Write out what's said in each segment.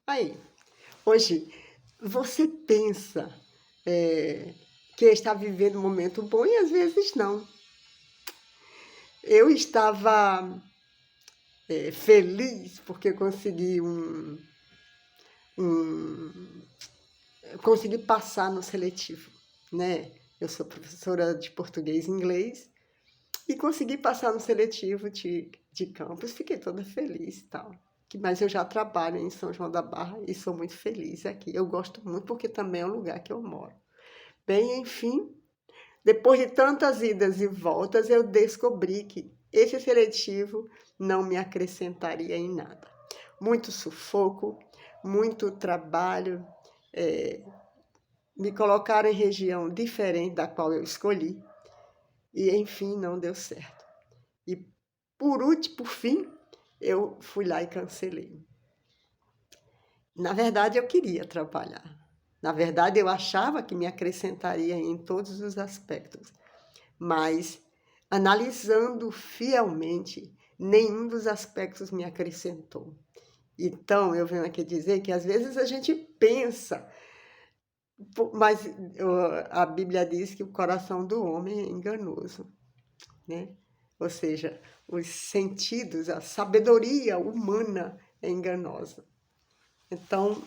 Aí, hoje, você pensa que está vivendo um momento bom e às vezes não. Eu estava feliz porque um, consegui passar no seletivo, né? Eu sou professora de português e inglês e consegui passar no seletivo de campus. Fiquei toda feliz e tal. Mas eu já trabalho em São João da Barra e sou muito feliz aqui. Eu gosto muito porque também é um lugar que eu moro. Bem, enfim, depois de tantas idas e voltas, eu descobri que esse seletivo não me acrescentaria em nada. Muito sufoco, muito trabalho, me colocaram em região diferente da qual eu escolhi e, enfim, não deu certo. E, por último, por fim, eu fui lá e cancelei. Na verdade, eu queria trabalhar. Na verdade, eu achava que me acrescentaria em todos os aspectos. Mas, analisando fielmente, nenhum dos aspectos me acrescentou. Então, eu venho aqui dizer que às vezes a gente pensa, mas a Bíblia diz que o coração do homem é enganoso, né? Ou seja, os sentidos, a sabedoria humana é enganosa. Então,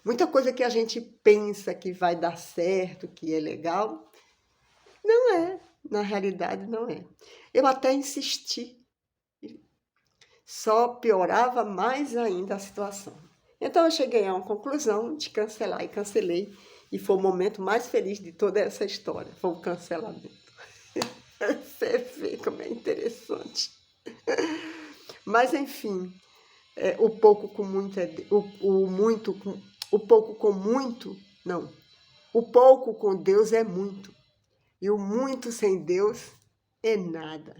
muita coisa que a gente pensa que vai dar certo, que é legal, não é. Na realidade, não é. Eu até insisti, só piorava mais ainda a situação. Então, eu cheguei a uma conclusão de cancelar e cancelei. E foi o momento mais feliz de toda essa história, foi o cancelamento. Você vê como é interessante. Mas, enfim, o pouco com muito o muito com o pouco com muito, não. O pouco com Deus é muito. E o muito sem Deus é nada.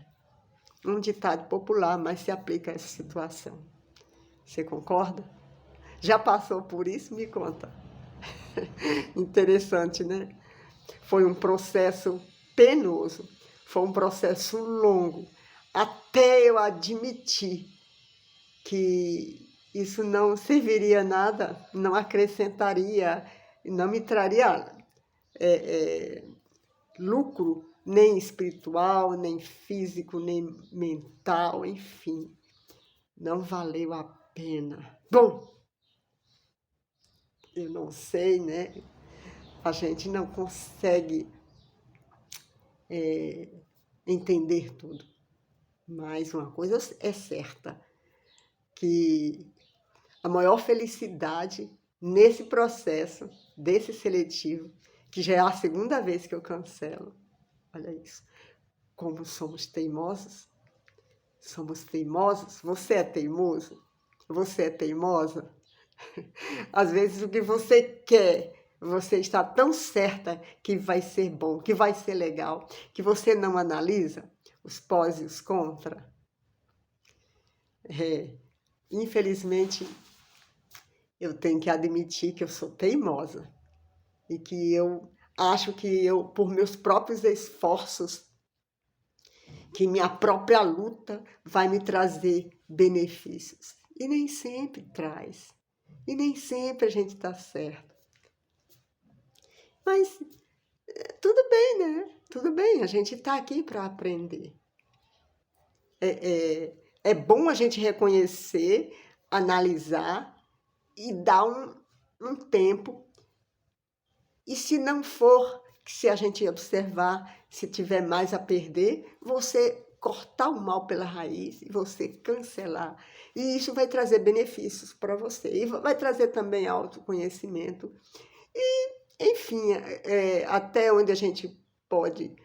Um ditado popular, mas se aplica a essa situação. Você concorda? Já passou por isso? Me conta. Interessante, né? Foi um processo penoso, foi um processo longo, até eu admitir que isso não serviria a nada, não acrescentaria, não me traria lucro, nem espiritual, nem físico, nem mental, enfim, não valeu a pena. Bom, eu não sei, né? A gente não consegue entender tudo, mas uma coisa é certa, que a maior felicidade nesse processo, desse seletivo, que já é a segunda vez que eu cancelo, olha isso, como somos teimosos. Somos teimosos? Você é teimoso? Você é teimosa? Às vezes o que você quer, você está tão certa que vai ser bom, que vai ser legal, que você não analisa os pós e os contra. Infelizmente, eu tenho que admitir que eu sou teimosa e que eu acho que eu, por meus próprios esforços, que minha própria luta vai me trazer benefícios. E nem sempre traz. E nem sempre a gente está certo. Mas tudo bem, né? Tudo bem, a gente está aqui para aprender. É bom a gente reconhecer, analisar e dar um tempo. E se não for, se a gente observar, se tiver mais a perder, você cortar o mal pela raiz e você cancelar. E isso vai trazer benefícios para você. E vai trazer também autoconhecimento. E, enfim, até onde a gente pode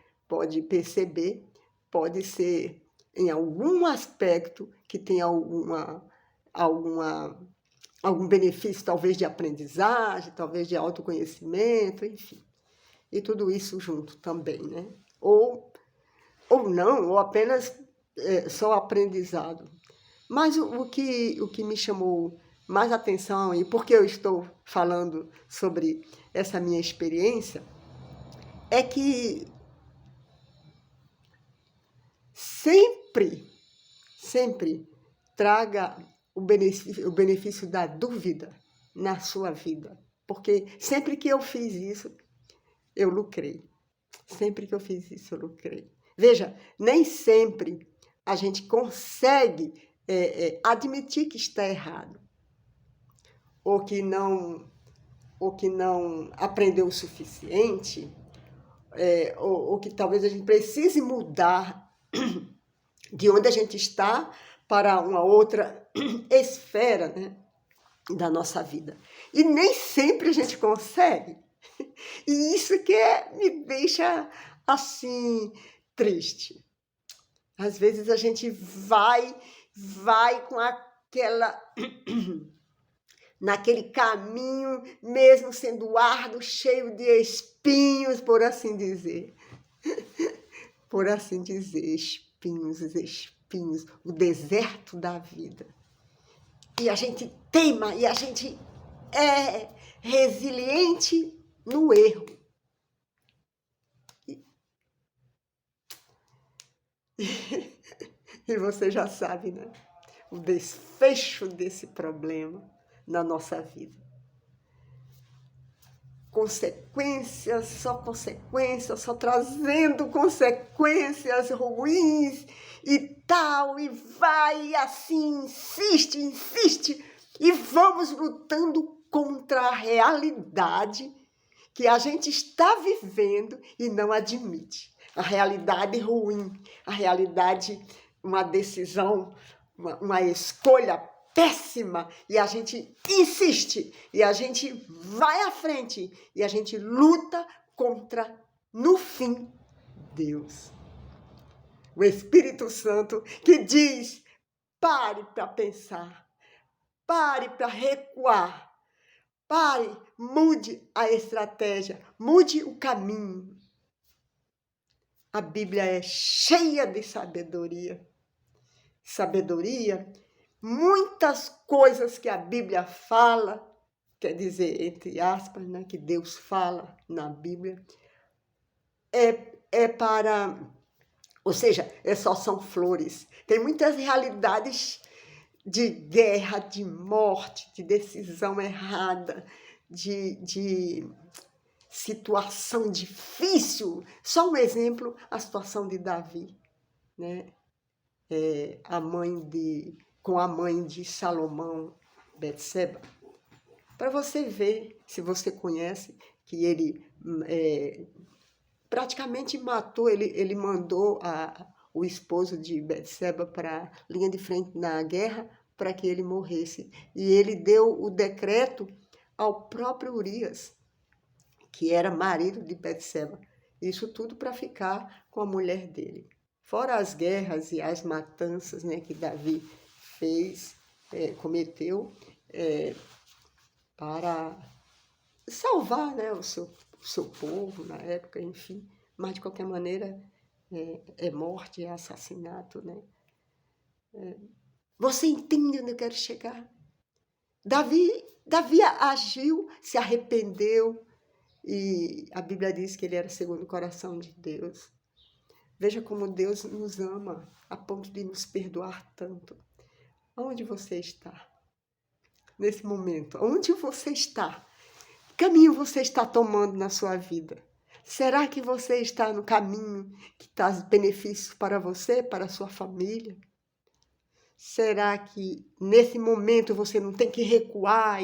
perceber, pode ser em algum aspecto que tenha alguma algum benefício, talvez de aprendizagem, talvez de autoconhecimento, enfim. E tudo isso junto também, né? Ou não, ou apenas só aprendizado. Mas o que me chamou mais atenção, e por que eu estou falando sobre essa minha experiência, é que sempre traga o benefício da dúvida na sua vida. Porque sempre que eu fiz isso, eu lucrei. Sempre que eu fiz isso, eu lucrei. Veja, nem sempre a gente consegue admitir que está errado. Ou que não aprendeu o suficiente, ou que talvez a gente precise mudar de onde a gente está para uma outra esfera, né, da nossa vida. E nem sempre a gente consegue. E isso que me deixa assim triste. Às vezes a gente vai com aquela naquele caminho, mesmo sendo árduo, cheio de espinhos, por assim dizer. Por assim dizer, espinhos, o deserto da vida. E a gente teima, e a gente é resiliente no erro. E você já sabe, né? O desfecho desse problema na nossa vida. Consequências, só trazendo consequências ruins e tal, e vai assim, insiste, e vamos lutando contra a realidade que a gente está vivendo e não admite. A realidade ruim, a realidade, uma decisão, uma escolha péssima, e a gente insiste, e a gente vai à frente, e a gente luta contra, no fim, Deus. O Espírito Santo que diz: pare para pensar, pare para recuar, pare, mude a estratégia, mude o caminho. A Bíblia é cheia de sabedoria. Muitas coisas que a Bíblia fala, quer dizer, entre aspas, né, que Deus fala na Bíblia, ou seja, só são flores. Tem muitas realidades de guerra, de morte, de decisão errada, de situação difícil. Só um exemplo, a situação de Davi, né? Com a mãe de Salomão, Betseba, para você ver, se você conhece, que ele praticamente matou, ele mandou o esposo de Betseba para a linha de frente na guerra para que ele morresse. E ele deu o decreto ao próprio Urias, que era marido de Betseba. Isso tudo para ficar com a mulher dele. Fora as guerras e as matanças, né, que Davi cometeu para salvar, né, o seu povo na época, enfim. Mas, de qualquer maneira, é morte, é assassinato, né? Você entende onde eu quero chegar? Davi agiu, se arrependeu, e a Bíblia diz que ele era segundo o coração de Deus. Veja como Deus nos ama a ponto de nos perdoar tanto. Onde você está? Nesse momento, onde você está? Que caminho você está tomando na sua vida? Será que você está no caminho que traz benefícios para você, para a sua família? Será que nesse momento você não tem que recuar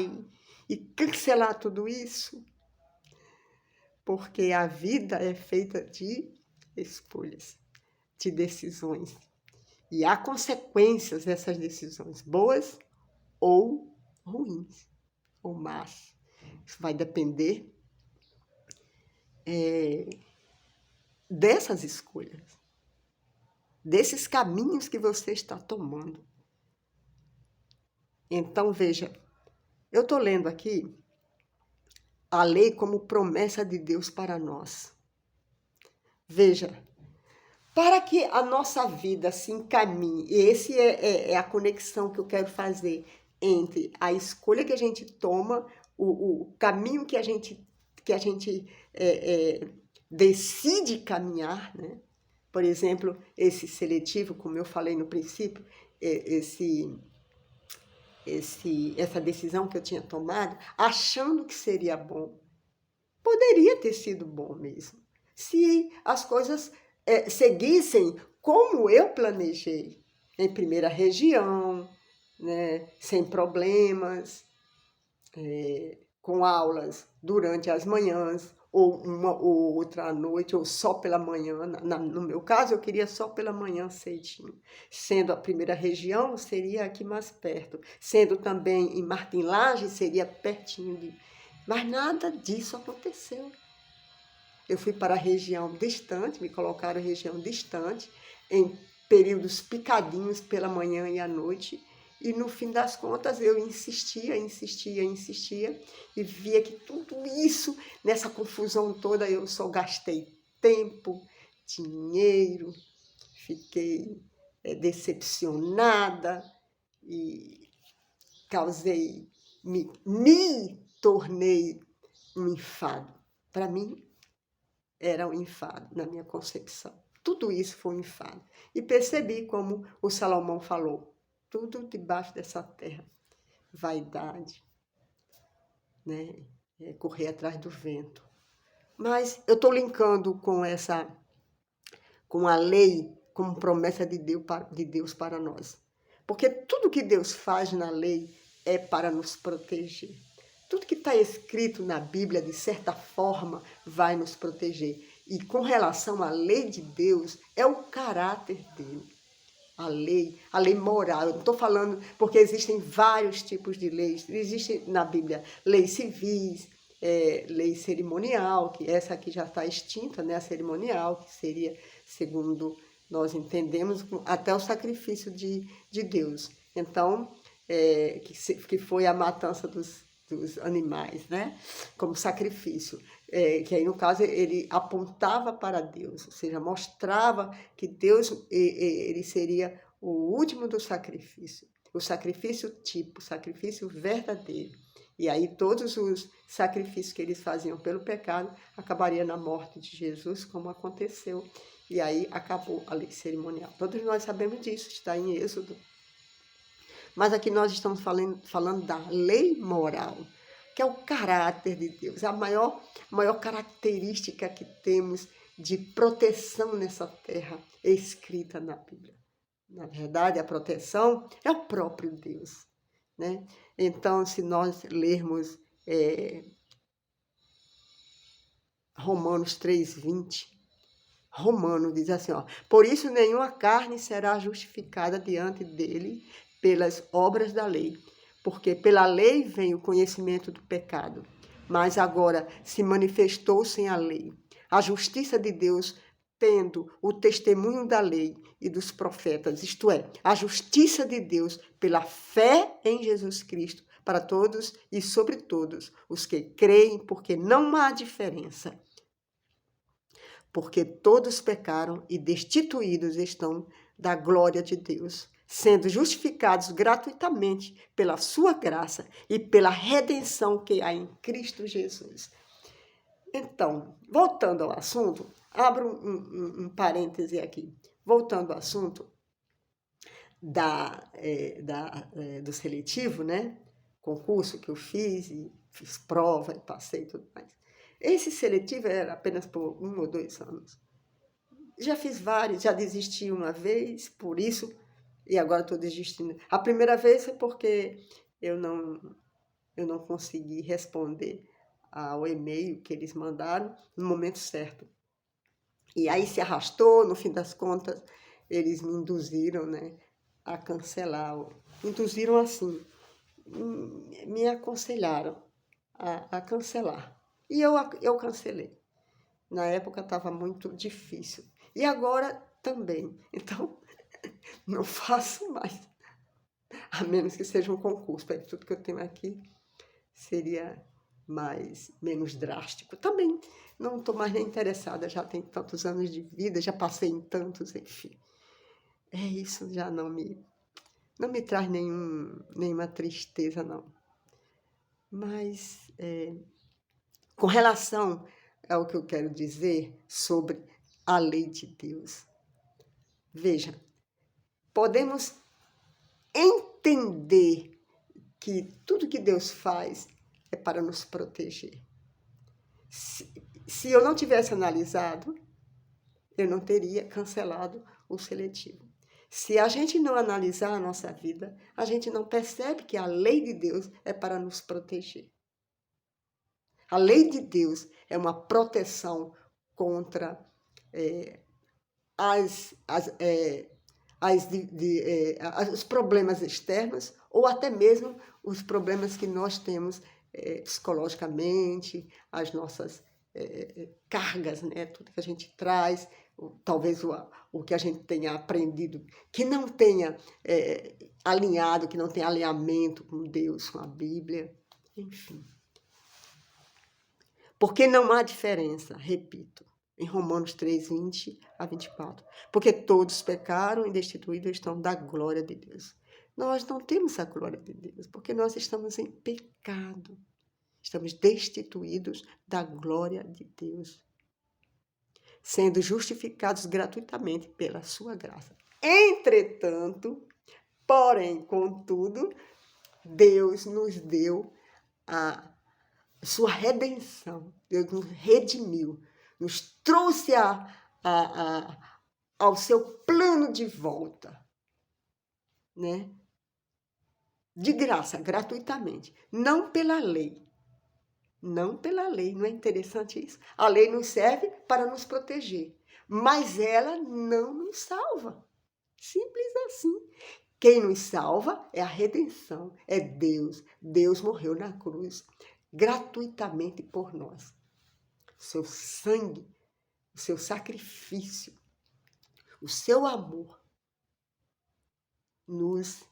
e cancelar tudo isso? Porque a vida é feita de escolhas, de decisões. E há consequências dessas decisões, boas ou ruins, ou más. Isso vai depender dessas escolhas, desses caminhos que você está tomando. Então, veja, eu estou lendo aqui a lei como promessa de Deus para nós. Veja, para que a nossa vida se encaminhe, e essa é a conexão que eu quero fazer entre a escolha que a gente toma, o caminho que a gente decide caminhar, né? Por exemplo, esse seletivo, como eu falei no princípio, essa decisão que eu tinha tomado, achando que seria bom. Poderia ter sido bom mesmo, se as coisas seguissem como eu planejei, em primeira região, né, sem problemas, com aulas durante as manhãs, ou uma ou outra à noite, ou só pela manhã. No meu caso, eu queria só pela manhã cedinho. Sendo a primeira região, seria aqui mais perto. Sendo também em Martim Lages, seria pertinho de... Mas nada disso aconteceu. Eu fui para a região distante, me colocaram em região distante, em períodos picadinhos pela manhã e à noite, e no fim das contas eu insistia, e via que tudo isso, nessa confusão toda, eu só gastei tempo, dinheiro, fiquei decepcionada e me tornei um enfado. Para mim, era um enfado na minha concepção. Tudo isso foi um enfado. E percebi como o Salomão falou, tudo debaixo dessa terra. Vaidade, né? Correr atrás do vento. Mas eu estou linkando com a lei, como promessa de Deus para nós. Porque tudo que Deus faz na lei é para nos proteger. Tudo que está escrito na Bíblia, de certa forma, vai nos proteger. E com relação à lei de Deus, é o caráter dele. A lei moral. Eu não estou falando, porque existem vários tipos de leis. Existe na Bíblia leis civis, lei cerimonial, que essa aqui já está extinta, né? A cerimonial, que seria, segundo nós entendemos, até o sacrifício de Deus. Então, que foi a matança dos animais, né? Como sacrifício. Que aí, no caso, ele apontava para Deus, ou seja, mostrava que Deus ele seria o último do sacrifício, o sacrifício tipo, o sacrifício verdadeiro. E aí todos os sacrifícios que eles faziam pelo pecado acabaria na morte de Jesus, como aconteceu. E aí acabou a lei cerimonial. Todos nós sabemos disso, está em Êxodo. Mas aqui nós estamos falando da lei moral, que é o caráter de Deus, a maior característica que temos de proteção nessa terra escrita na Bíblia. Na verdade, a proteção é o próprio Deus, né? Então, se nós lermos Romanos 3:20, Romano diz assim, ó, por isso nenhuma carne será justificada diante dele pelas obras da lei, porque pela lei vem o conhecimento do pecado, mas agora se manifestou sem a lei. A justiça de Deus, tendo o testemunho da lei e dos profetas, isto é, a justiça de Deus pela fé em Jesus Cristo, para todos e sobre todos os que creem, porque não há diferença. Porque todos pecaram e destituídos estão da glória de Deus, sendo justificados gratuitamente pela sua graça e pela redenção que há em Cristo Jesus. Então, voltando ao assunto, abro um parêntese aqui. Voltando ao assunto do seletivo, né? Concurso que eu fiz, e fiz prova e passei e tudo mais. Esse seletivo era apenas por 1 ou 2 anos. Já fiz vários, já desisti uma vez por isso, e agora estou desistindo. A primeira vez foi porque eu não consegui responder ao e-mail que eles mandaram no momento certo. E aí se arrastou, no fim das contas, eles me induziram, né, a cancelar. Induziram assim, me aconselharam a cancelar. E eu cancelei. Na época estava muito difícil. E agora também. Então, não faço mais. A menos que seja um concurso. Porque tudo que eu tenho aqui seria menos drástico. Também não estou mais nem interessada. Já tenho tantos anos de vida, já passei em tantos, enfim. Isso já não me traz nenhuma tristeza, não. Mas, com relação ao que eu quero dizer sobre a lei de Deus, veja, podemos entender que tudo que Deus faz é para nos proteger. Se eu não tivesse analisado, eu não teria cancelado o seletivo. Se a gente não analisar a nossa vida, a gente não percebe que a lei de Deus é para nos proteger. A lei de Deus é uma proteção contra os problemas externos ou até mesmo os problemas que nós temos psicologicamente, as nossas cargas, né? Tudo que a gente traz, talvez o que a gente tenha aprendido, que não tenha alinhado, que não tenha alinhamento com Deus, com a Bíblia, enfim. Porque não há diferença, repito, em Romanos 3, 20 a 24. Porque todos pecaram e destituídos estão da glória de Deus. Nós não temos a glória de Deus, porque nós estamos em pecado. Estamos destituídos da glória de Deus, sendo justificados gratuitamente pela sua graça. Entretanto, porém, contudo, Deus nos deu a sua redenção. Deus nos redimiu, nos trouxe ao seu plano de volta, né? De graça, gratuitamente, não pela lei. Não pela lei, não é interessante isso? A lei nos serve para nos proteger, mas ela não nos salva. Simples assim. Quem nos salva é a redenção, é Deus. Deus morreu na cruz gratuitamente por nós. O seu sangue, o seu sacrifício, o seu amor nos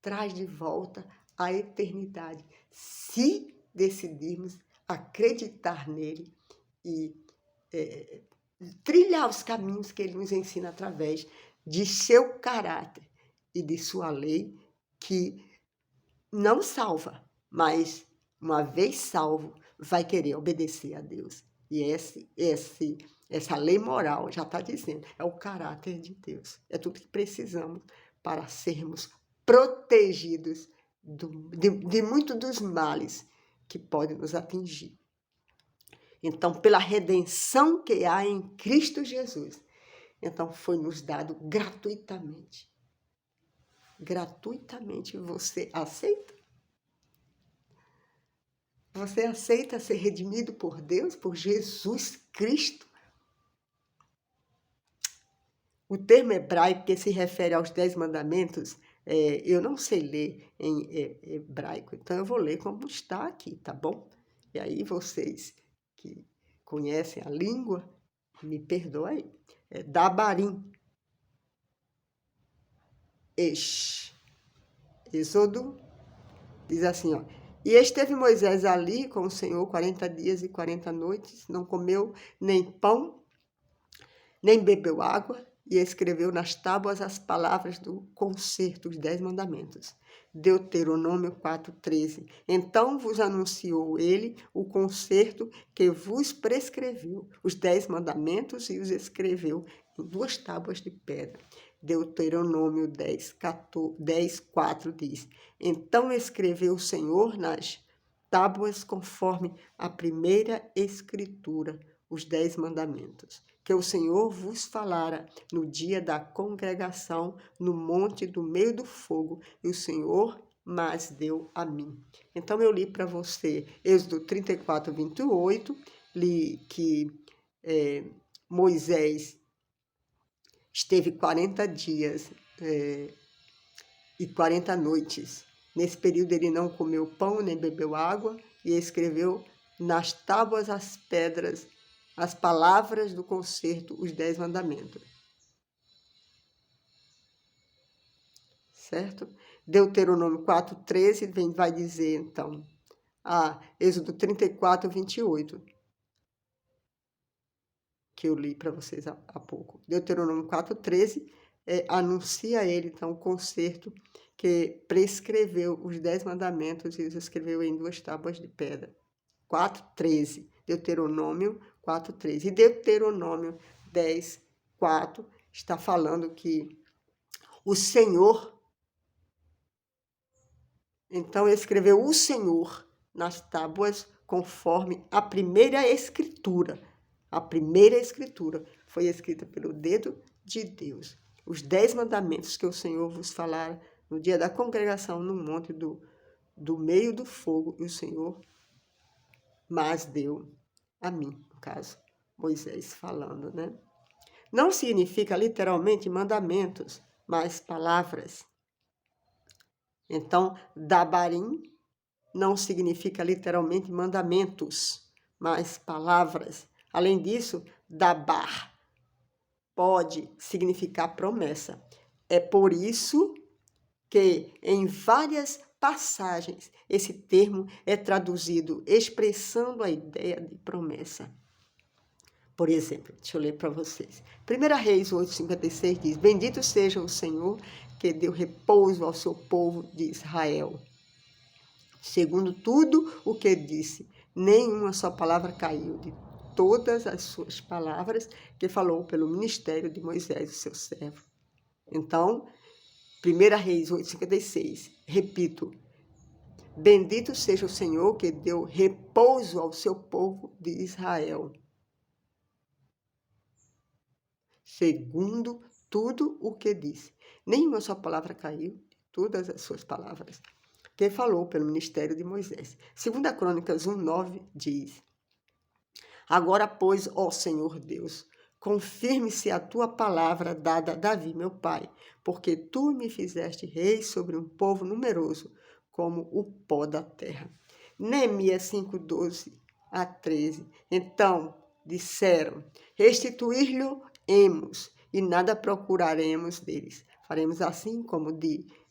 traz de volta à eternidade, se decidirmos acreditar nele e trilhar os caminhos que ele nos ensina através de seu caráter e de sua lei, que não salva, mas uma vez salvo, vai querer obedecer a Deus. E essa lei moral, já está dizendo, é o caráter de Deus. É tudo que precisamos para sermos protegidos de muito dos males que podem nos atingir. Então, pela redenção que há em Cristo Jesus, então foi nos dado gratuitamente. Gratuitamente. Você aceita? Você aceita ser redimido por Deus, por Jesus Cristo? O termo hebraico que se refere aos 10 mandamentos, eu não sei ler em hebraico, então eu vou ler como está aqui, tá bom? E aí vocês que conhecem a língua, me perdoem, Dabarim, Êxodo, diz assim, ó. E esteve Moisés ali com o Senhor 40 dias e 40 noites, não comeu nem pão, nem bebeu água, e escreveu nas tábuas as palavras do concerto, os 10 mandamentos. Deuteronômio 4,13. Então vos anunciou ele o concerto que vos prescreveu, os 10 mandamentos, e os escreveu em 2 tábuas de pedra. Deuteronômio 10:4 diz: Então escreveu o Senhor nas tábuas conforme a primeira escritura, os 10 mandamentos, que o Senhor vos falara no dia da congregação, no monte do meio do fogo, e o Senhor mas deu a mim. Então eu li para você Êxodo 34, 28, li que Moisés esteve 40 dias e 40 noites. Nesse período ele não comeu pão nem bebeu água, e escreveu nas tábuas as pedras as palavras do concerto, os 10 mandamentos. Certo? Deuteronômio 4,13 vai dizer, então, Êxodo 34, 28, que eu li para vocês há pouco. Deuteronômio 4,13 anuncia ele, então, o concerto que prescreveu os 10 mandamentos e os escreveu em 2 tábuas de pedra. 4,13. Deuteronômio 4,13. E Deuteronômio 10,4 está falando que o Senhor Então escreveu o Senhor nas tábuas conforme a primeira escritura. A primeira escritura foi escrita pelo dedo de Deus. Os 10 mandamentos que o Senhor vos falara no dia da congregação no monte do meio do fogo, e o Senhor mas deu a mim, no caso, Moisés falando, né? Não significa literalmente mandamentos, mas palavras. Então, Dabarim não significa literalmente mandamentos, mas palavras. Além disso, Dabar pode significar promessa. É por isso que em várias passagens esse termo é traduzido expressando a ideia de promessa. Por exemplo, deixa eu ler para vocês. 1 Reis 8,56 diz: Bendito seja o Senhor que deu repouso ao seu povo de Israel. Segundo tudo o que disse, nenhuma só palavra caiu de todas as suas palavras que falou pelo ministério de Moisés, o seu servo. Então, 1 Reis 8,56, repito, bendito seja o Senhor que deu repouso ao seu povo de Israel. Segundo tudo o que disse. Nenhuma só palavra caiu de todas as suas palavras que falou pelo ministério de Moisés. 2 Crônicas 1,9 diz, Agora, pois, ó Senhor Deus, confirme-se a tua palavra dada a Davi, meu pai, porque tu me fizeste rei sobre um povo numeroso, como o pó da terra. Neemias 5:12 a 13. Então disseram, restituir-lhe-emos, e nada procuraremos deles. Faremos assim como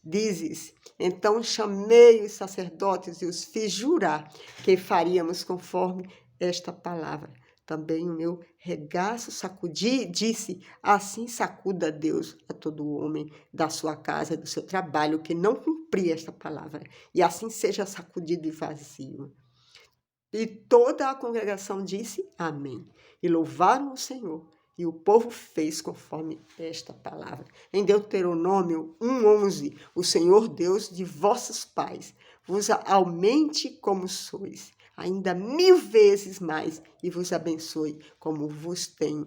dizes. Então chamei os sacerdotes e os fiz jurar que faríamos conforme esta palavra. Também o meu regaço sacudi e disse, assim sacuda Deus a todo homem da sua casa, do seu trabalho, que não cumprir esta palavra, e assim seja sacudido e vazio. E toda a congregação disse amém, e louvaram o Senhor, e o povo fez conforme esta palavra. Em Deuteronômio 1:11, o Senhor Deus de vossos pais vos aumente como sois, ainda 1000 vezes mais, e vos abençoe como vos tem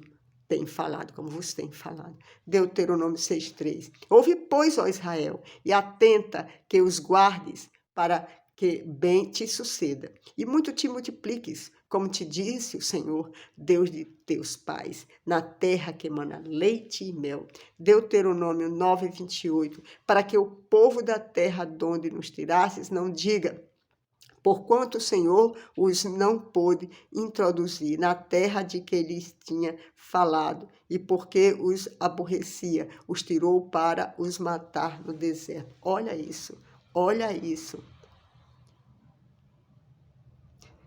falado, como vos tem falado. Deuteronômio 6:3. Ouve, pois, ó Israel, e atenta que os guardes para que bem te suceda, e muito te multipliques, como te disse o Senhor, Deus de teus pais, na terra que emana leite e mel. Deuteronômio 9:28, para que o povo da terra de onde nos tirastes não diga, porquanto o Senhor os não pôde introduzir na terra de que lhes tinha falado, e porque os aborrecia, os tirou para os matar no deserto. Olha isso, olha isso.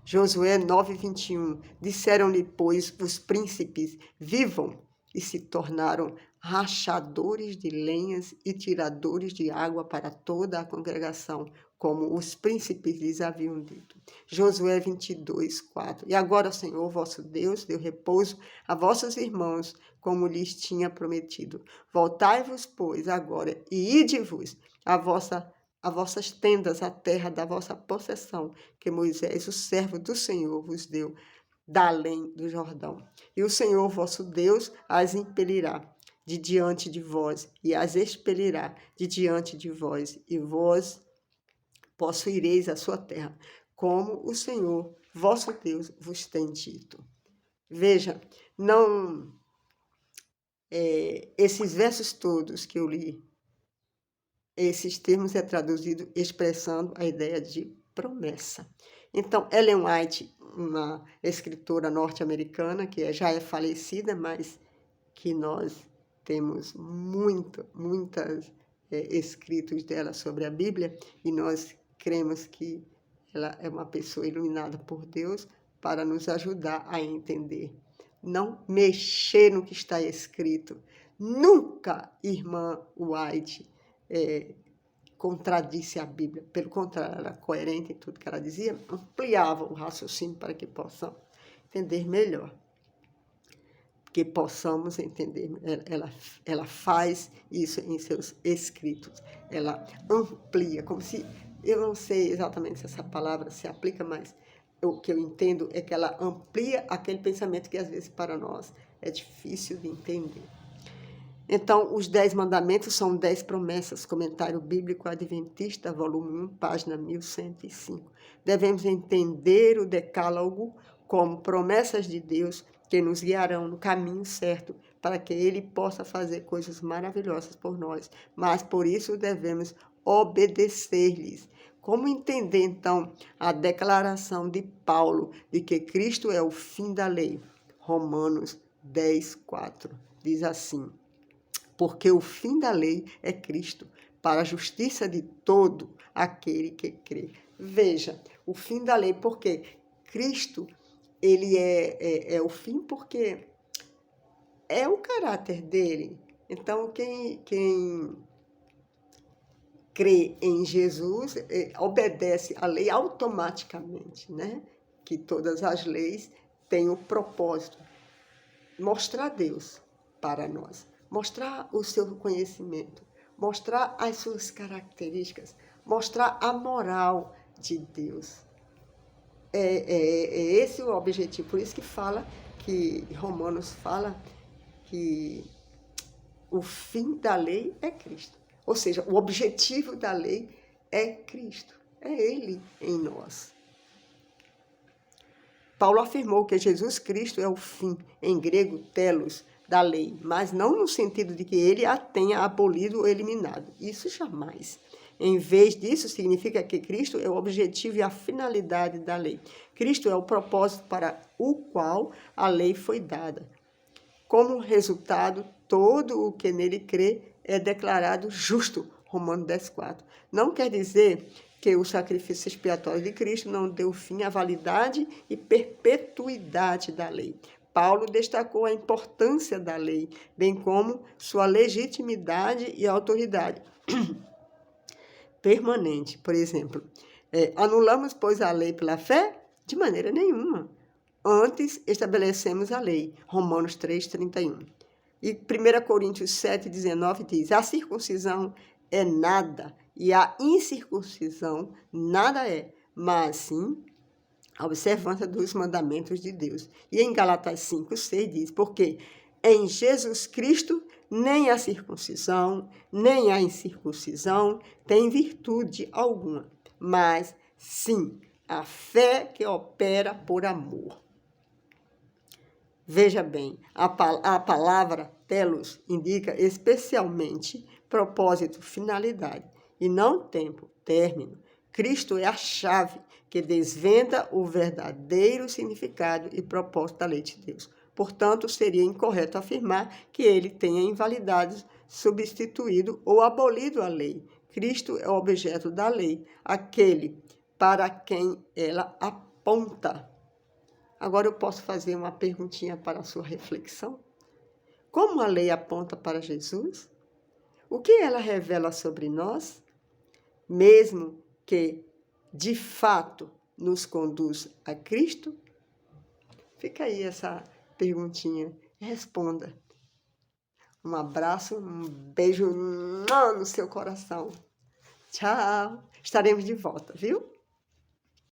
Josué 9:21, disseram-lhe, pois, os príncipes, vivam, e se tornaram rachadores de lenhas e tiradores de água para toda a congregação, como os príncipes lhes haviam dito. Josué 22:4, e agora, Senhor, vosso Deus, deu repouso a vossos irmãos, como lhes tinha prometido. Voltai-vos, pois, agora, e ide-vos a vossas tendas, a terra da vossa possessão, que Moisés, o servo do Senhor, vos deu, da além do Jordão. E o Senhor, vosso Deus, as impelirá de diante de vós, e as expelirá de diante de vós, e vós possuireis a sua terra, como o Senhor, vosso Deus, vos tem dito. Veja, não esses versos todos que eu li, esses termos é traduzido expressando a ideia de promessa. Então, Ellen White, uma escritora norte-americana, que já é falecida, mas que nós temos muitos escritos dela sobre a Bíblia, e nós cremos que ela é uma pessoa iluminada por Deus para nos ajudar a entender. Não mexer no que está escrito. Nunca, irmã White, contradisse a Bíblia. Pelo contrário, ela era coerente em tudo que ela dizia, ampliava o raciocínio para que possamos entender melhor. Que possamos entender. Ela faz isso em seus escritos. Ela amplia, como se eu não sei exatamente se essa palavra se aplica, mas o que eu entendo é que ela amplia aquele pensamento que às vezes para nós é difícil de entender. Então, os 10 mandamentos são 10 promessas, comentário bíblico adventista, volume 1, página 1105. Devemos entender o decálogo como promessas de Deus que nos guiarão no caminho certo para que Ele possa fazer coisas maravilhosas por nós, mas por isso devemos obedecer-lhes. Como entender, então, a declaração de Paulo de que Cristo é o fim da lei? Romanos 10, 4 diz assim: porque o fim da lei é Cristo, para a justiça de todo aquele que crê. Veja, o fim da lei, porque Cristo, ele é o fim porque é o caráter dele. Então, quem crê em Jesus obedece à lei automaticamente, né? Que todas as leis têm o propósito mostrar Deus para nós, mostrar o seu conhecimento, mostrar as suas características, mostrar a moral de Deus. É esse o objetivo, por isso que Romanos fala que o fim da lei é Cristo. Ou seja, o objetivo da lei é Cristo, é Ele em nós. Paulo afirmou que Jesus Cristo é o fim, em grego, telos, da lei, mas não no sentido de que ele a tenha abolido ou eliminado. Isso jamais. Em vez disso, significa que Cristo é o objetivo e a finalidade da lei. Cristo é o propósito para o qual a lei foi dada. Como resultado, todo o que nele crê é declarado justo. Romanos 10,4. Não quer dizer que o sacrifício expiatório de Cristo não deu fim à validade e perpetuidade da lei. Paulo destacou a importância da lei, bem como sua legitimidade e autoridade permanente. Por exemplo, anulamos, pois, a lei pela fé? De maneira nenhuma. Antes, estabelecemos a lei. Romanos 3,31. E 1 Coríntios 7,19 diz: a circuncisão é nada e a incircuncisão nada é, mas sim a observância dos mandamentos de Deus. E em Galatas 5,6 diz: porque em Jesus Cristo nem a circuncisão, nem a incircuncisão tem virtude alguma, mas sim a fé que opera por amor. Veja bem, a palavra telos indica especialmente propósito, finalidade, e não tempo, término. Cristo é a chave que desvenda o verdadeiro significado e propósito da lei de Deus. Portanto, seria incorreto afirmar que ele tenha invalidado, substituído ou abolido a lei. Cristo é o objeto da lei, aquele para quem ela aponta. Agora eu posso fazer uma perguntinha para a sua reflexão. Como a lei aponta para Jesus? O que ela revela sobre nós? Mesmo que, de fato, nos conduz a Cristo? Fica aí essa perguntinha. Responda. Um abraço, um beijo no seu coração. Tchau. Estaremos de volta, viu?